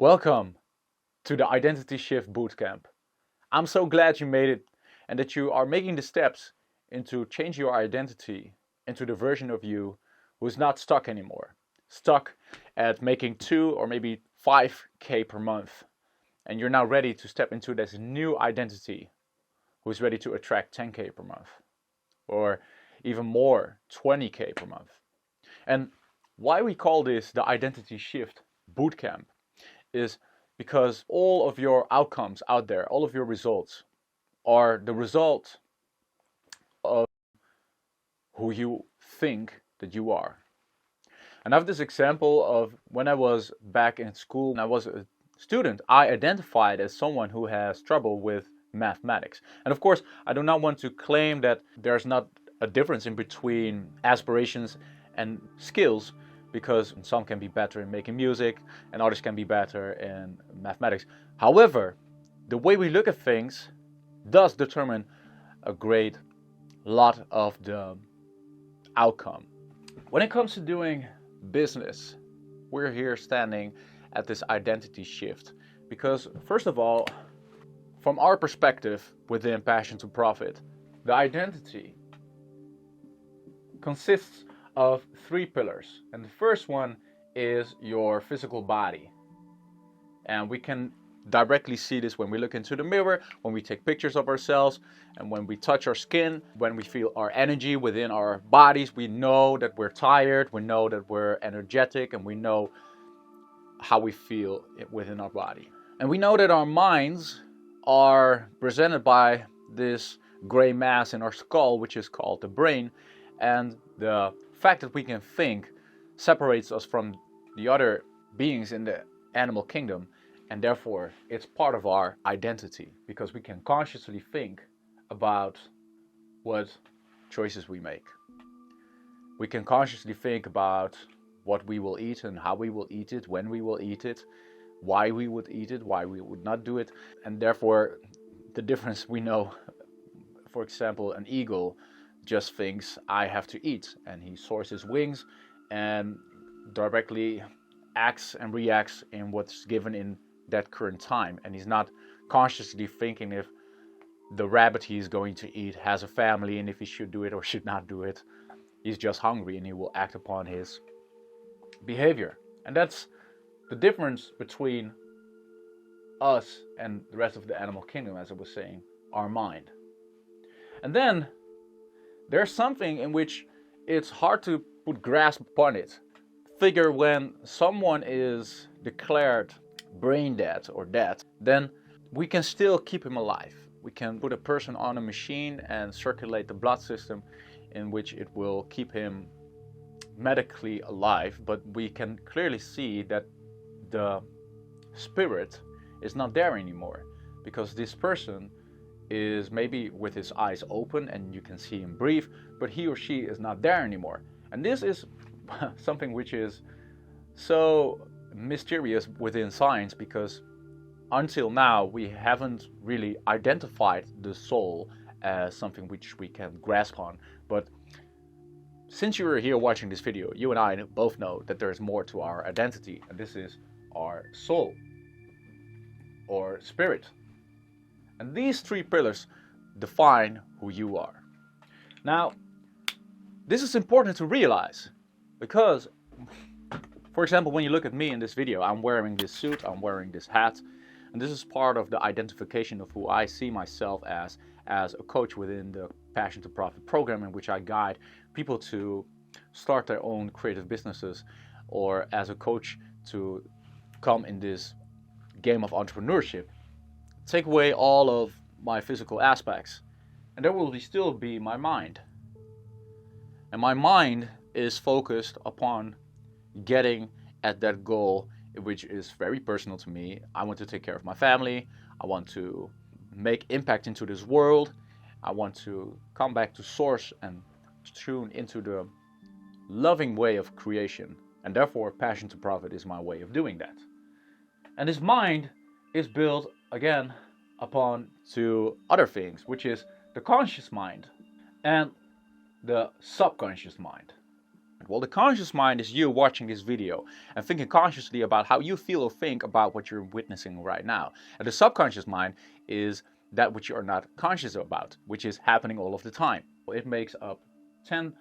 Welcome to the Identity Shift Bootcamp. I'm so glad you made it and that you are making the steps into change your identity into the version of you who's not stuck anymore. Stuck at making 2 or maybe 5K per month. And you're now ready to step into this new identity who's ready to attract 10K per month. Or even more, 20K per month. And why we call this the Identity Shift Bootcamp is because all of your outcomes out there, all of your results are the result of who you think that you are. And I have this example of when I was back in school and I was a student, I identified as someone who has trouble with mathematics. And of course, I do not want to claim that there's not a difference in between aspirations and skills, because some can be better in making music and others can be better in mathematics. However, the way we look at things does determine a great lot of the outcome. When it comes to doing business, we're here standing at this identity shift because, first of all, from our perspective within Passion to Profit, the identity consists of 3 pillars, and the first one is your physical body. And we can directly see this when we look into the mirror, when we take pictures of ourselves, and when we touch our skin, when we feel our energy within our bodies. We know that we're tired, we know that we're energetic, and we know how we feel within our body. And we know that our minds are presented by this gray mass in our skull, which is called the brain, and the fact that we can think separates us from the other beings in the animal kingdom, and therefore it's part of our identity because we can consciously think about what choices we make. We can consciously think about what we will eat and how we will eat it, when we will eat it, why we would eat it, why we would not do it, and therefore the difference we know. For example, an eagle just thinks, I have to eat, and he soars his wings and directly acts and reacts in what's given in that current time, and he's not consciously thinking if the rabbit he's going to eat has a family and if he should do it or should not do it. He's just hungry and he will act upon his behavior. And that's the difference between us and the rest of the animal kingdom, as I was saying, our mind. And then there's something in which it's hard to put grasp upon it. Figure when someone is declared brain dead or dead, then we can still keep him alive. We can put a person on a machine and circulate the blood system in which it will keep him medically alive, but we can clearly see that the spirit is not there anymore because this person is maybe with his eyes open and you can see him breathe, but he or she is not there anymore. And this is something which is so mysterious within science because until now we haven't really identified the soul as something which we can grasp on. But since you're here watching this video, you and I both know that there's more to our identity, and this is our soul or spirit. And these 3 pillars define who you are. Now, this is important to realize because, for example, when you look at me in this video, I'm wearing this suit, I'm wearing this hat, and this is part of the identification of who I see myself as a coach within the Passion to Profit program, in which I guide people to start their own creative businesses, or as a coach to come in this game of entrepreneurship. Take away all of my physical aspects, and there will still be my mind. And my mind is focused upon getting at that goal, which is very personal to me. I want to take care of my family. I want to make impact into this world. I want to come back to source and tune into the loving way of creation. And therefore, Passion to Profit is my way of doing that. And this mind is built, again, upon 2 other things, which is the conscious mind and the subconscious mind. Well, the conscious mind is you watching this video and thinking consciously about how you feel or think about what you're witnessing right now. And the subconscious mind is that which you are not conscious about, which is happening all of the time. It makes up 10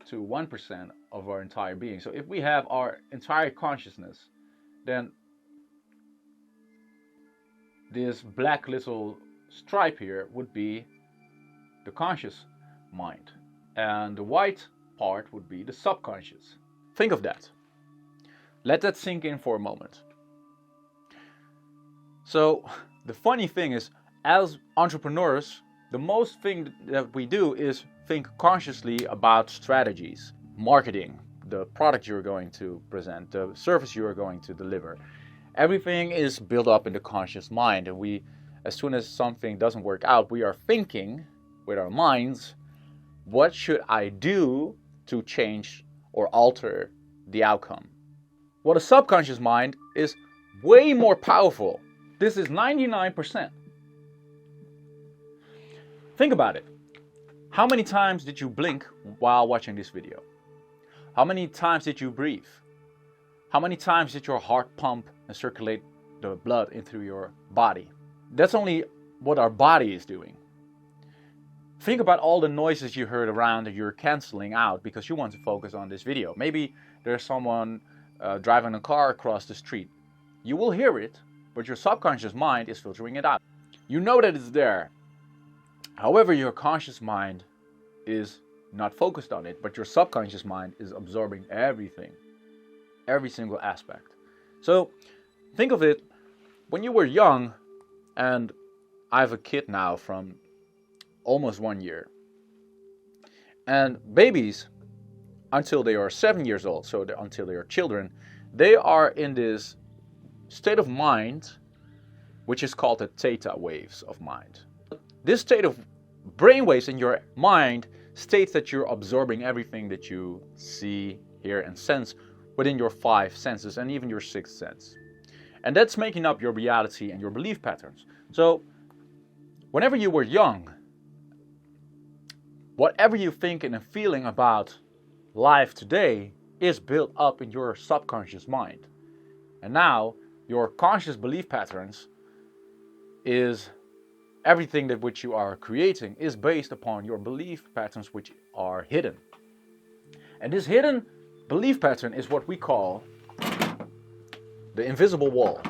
to 1% of our entire being. So if we have our entire consciousness, then this black little stripe here would be the conscious mind, and the white part would be the subconscious. Think of that. Let that sink in for a moment. So the funny thing is, as entrepreneurs, the most thing that we do is think consciously about strategies, marketing, the product you're going to present, the service you are going to deliver. Everything is built up in the conscious mind, and we, as soon as something doesn't work out, we are thinking with our minds, what should I do to change or alter the outcome? Well, the subconscious mind is way more powerful. This is 99%. Think about it. How many times did you blink while watching this video? How many times did you breathe? How many times did your heart pump and circulate the blood into your body? That's only what our body is doing. Think about all the noises you heard around that you're canceling out because you want to focus on this video. Maybe there's someone driving a car across the street. You will hear it, but your subconscious mind is filtering it out. You know that it's there. However, your conscious mind is not focused on it, but your subconscious mind is absorbing everything, every single aspect. So think of it, when you were young, and I have a kid now from almost 1 year. And babies, until they are 7 years old, so until they are children, they are in this state of mind, which is called the theta waves of mind. This state of brain waves in your mind states that you're absorbing everything that you see, hear, and sense within your 5 senses and even your 6th sense. And that's making up your reality and your belief patterns. So, whenever you were young, whatever you think and feeling about life today is built up in your subconscious mind. And now, your conscious belief patterns is everything that which you are creating is based upon your belief patterns which are hidden. And this hidden belief pattern is what we call the invisible wall.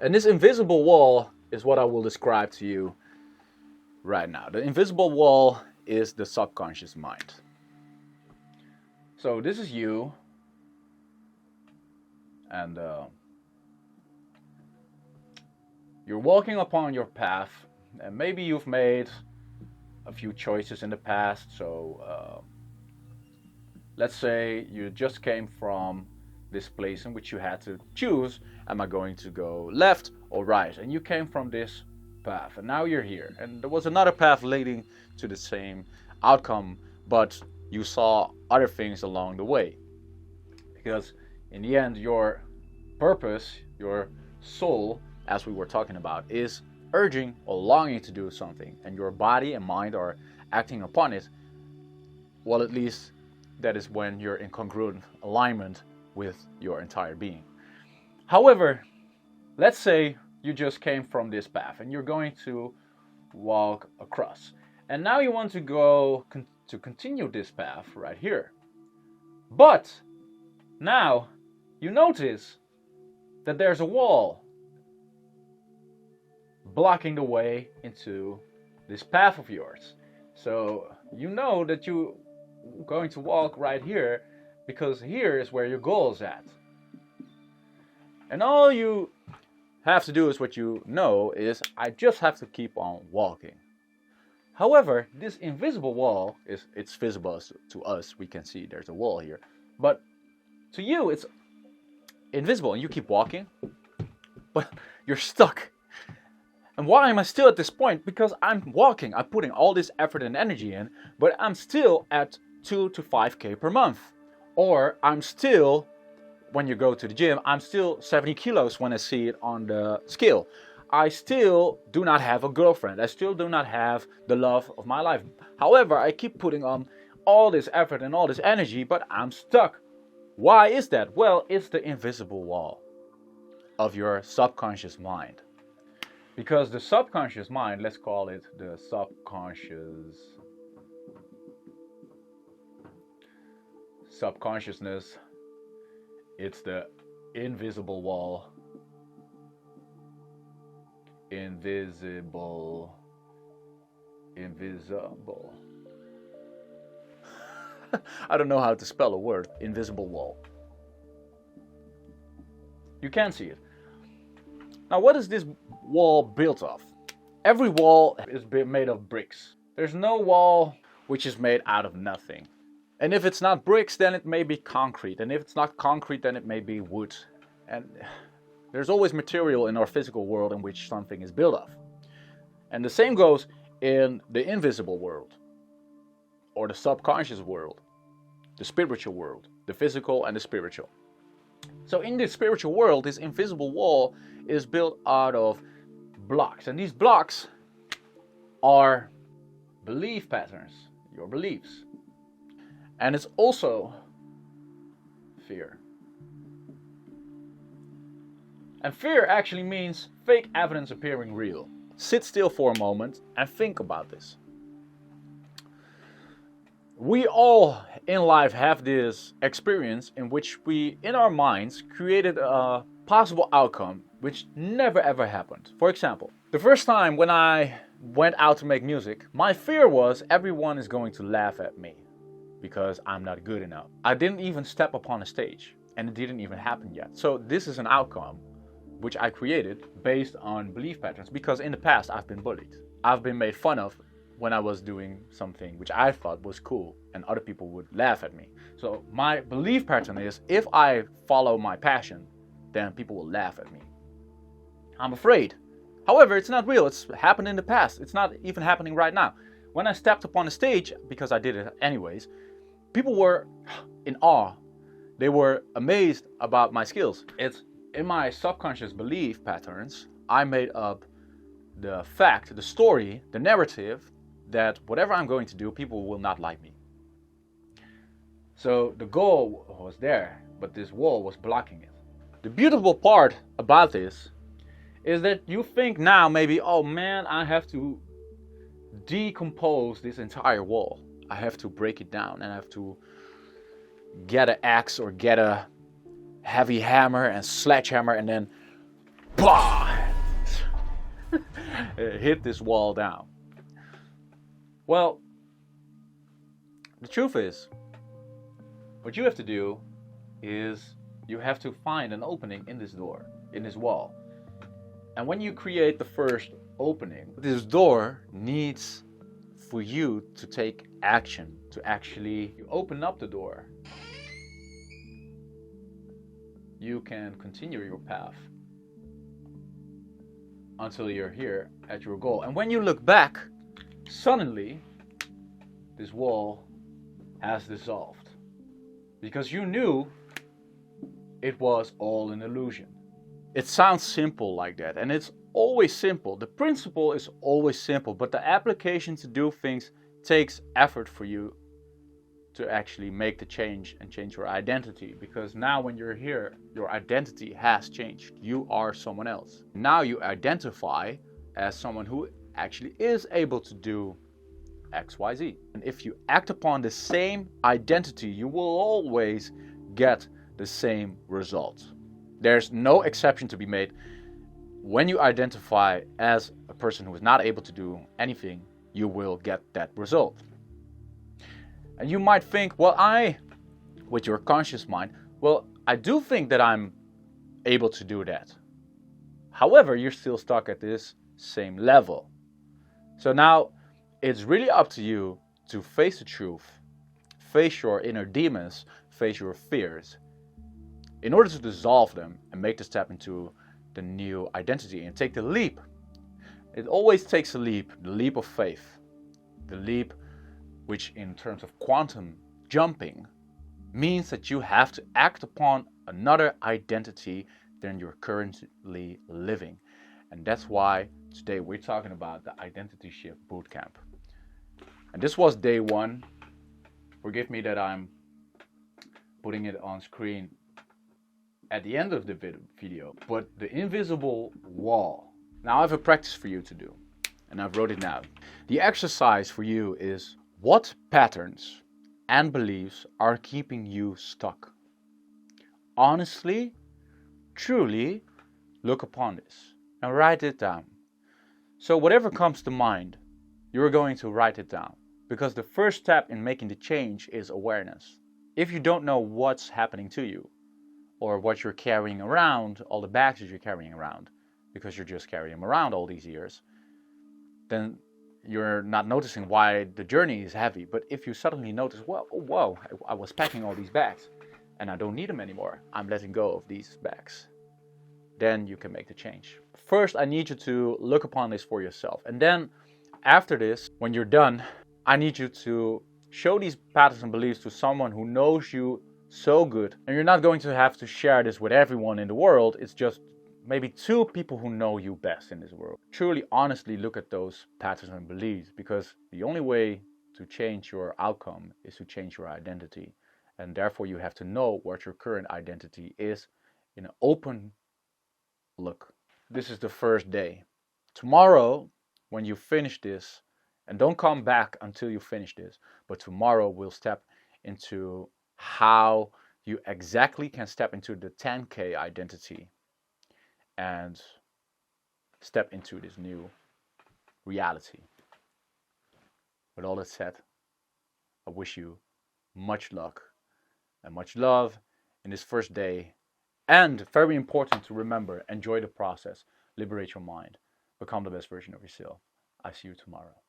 And this invisible wall is what I will describe to you right now. The invisible wall is the subconscious mind. So this is you, and you're walking upon your path, and maybe you've made a few choices in the past. So let's say you just came from this place in which you had to choose, am I going to go left or right? And you came from this path, and now you're here. And there was another path leading to the same outcome, but you saw other things along the way. Because in the end, your purpose, your soul, as we were talking about, is urging or longing to do something, and your body and mind are acting upon it. Well, at least that is when you're in congruent alignment with your entire being. However, let's say you just came from this path and you're going to walk across, and now you want to go to continue this path right here. But now you notice that there's a wall blocking the way into this path of yours. So you know that you're going to walk right here because here is where your goal is at. And all you have to do is what you know is, I just have to keep on walking. However, this invisible wall it's visible to us. We can see there's a wall here. But to you, it's invisible, and you keep walking, but you're stuck. And why am I still at this point? Because I'm walking, I'm putting all this effort and energy in, but I'm still at 2 to 5K per month. Or I'm still, when you go to the gym, I'm still 70 kilos when I see it on the scale. I still do not have a girlfriend. I still do not have the love of my life. However, I keep putting on all this effort and all this energy, but I'm stuck. Why is that? Well, it's the invisible wall of your subconscious mind. Because the subconscious mind, let's call it the subconsciousness, it's the invisible wall. Invisible. I don't know how to spell a word. Invisible wall. You can't see it. Now, what is this wall built of? Every wall is made of bricks. There's no wall which is made out of nothing. And if it's not bricks, then it may be concrete. And if it's not concrete, then it may be wood. And there's always material in our physical world in which something is built of. And the same goes in the invisible world, or the subconscious world, the spiritual world, the physical and the spiritual. So in the spiritual world, this invisible wall is built out of blocks. And these blocks are belief patterns, your beliefs. And it's also fear. And fear actually means fake evidence appearing real. Sit still for a moment and think about this. We all in life have this experience in which we, in our minds, created a possible outcome which never ever happened. For example, the first time when I went out to make music, my fear was everyone is going to laugh at me because I'm not good enough. I didn't even step upon a stage, and it didn't even happen yet. So this is an outcome which I created based on belief patterns, because in the past I've been bullied. I've been made fun of when I was doing something which I thought was cool, and other people would laugh at me. So my belief pattern is, if I follow my passion, then people will laugh at me. I'm afraid. However, it's not real. It's happened in the past. It's not even happening right now. When I stepped upon the stage, because I did it anyways, people were in awe. They were amazed about my skills. It's in my subconscious belief patterns, I made up the fact, the story, the narrative that whatever I'm going to do, people will not like me. So the goal was there, but this wall was blocking it. The beautiful part about this is that you think now maybe, oh man, I have to decompose this entire wall. I have to break it down, and I have to get an axe or get a heavy hammer and sledgehammer and then bah, hit this wall down. Well, the truth is, what you have to do is you have to find an opening in this door, in this wall. And when you create the first opening, this door needs for you to take action, to actually open up the door. You can continue your path until you're here at your goal. And when you look back, suddenly this wall has dissolved, because you knew it was all an illusion. It sounds simple like that, and it's always simple. The principle is always simple, but the application to do things takes effort for you to actually make the change and change your identity. Because now when you're here, your identity has changed. You are someone else. Now you identify as someone who actually is able to do X, Y, Z. And if you act upon the same identity, you will always get the same results. There's no exception to be made. When you identify as a person who is not able to do anything, you will get that result. And you might think, well, with your conscious mind, well, I do think that I'm able to do that. However, you're still stuck at this same level. So now it's really up to you to face the truth, face your inner demons, face your fears, in order to dissolve them and make the step into the new identity and take the leap. It always takes a leap, the leap of faith, the leap which in terms of quantum jumping means that you have to act upon another identity than you're currently living. And that's why today we're talking about the Identity Shift Bootcamp. And this was day 1. Forgive me that I'm putting it on screen at the end of the video, but the invisible wall. Now I have a practice for you to do, and I've wrote it down. The exercise for you is, what patterns and beliefs are keeping you stuck? Honestly, truly look upon this and write it down. So whatever comes to mind, you're going to write it down, because the first step in making the change is awareness. If you don't know what's happening to you, or what you're carrying around, all the bags that you're carrying around, because you're just carrying them around all these years, then you're not noticing why the journey is heavy. But if you suddenly notice, well, oh, whoa, I was packing all these bags and I don't need them anymore, I'm letting go of these bags, then you can make the change. First, I need you to look upon this for yourself. And then after this, when you're done, I need you to show these patterns and beliefs to someone who knows you so good. And you're not going to have to share this with everyone in the world. It's just maybe 2 people who know you best in this world. Truly, honestly look at those patterns and beliefs, because the only way to change your outcome is to change your identity. And therefore you have to know what your current identity is in an open look. This is the first day. Tomorrow, when you finish this, and don't come back until you finish this, but tomorrow we'll step into how you exactly can step into the 10K identity and step into this new reality. With all that said, I wish you much luck and much love in this first day. And very important to remember, enjoy the process, liberate your mind, become the best version of yourself. I see you tomorrow.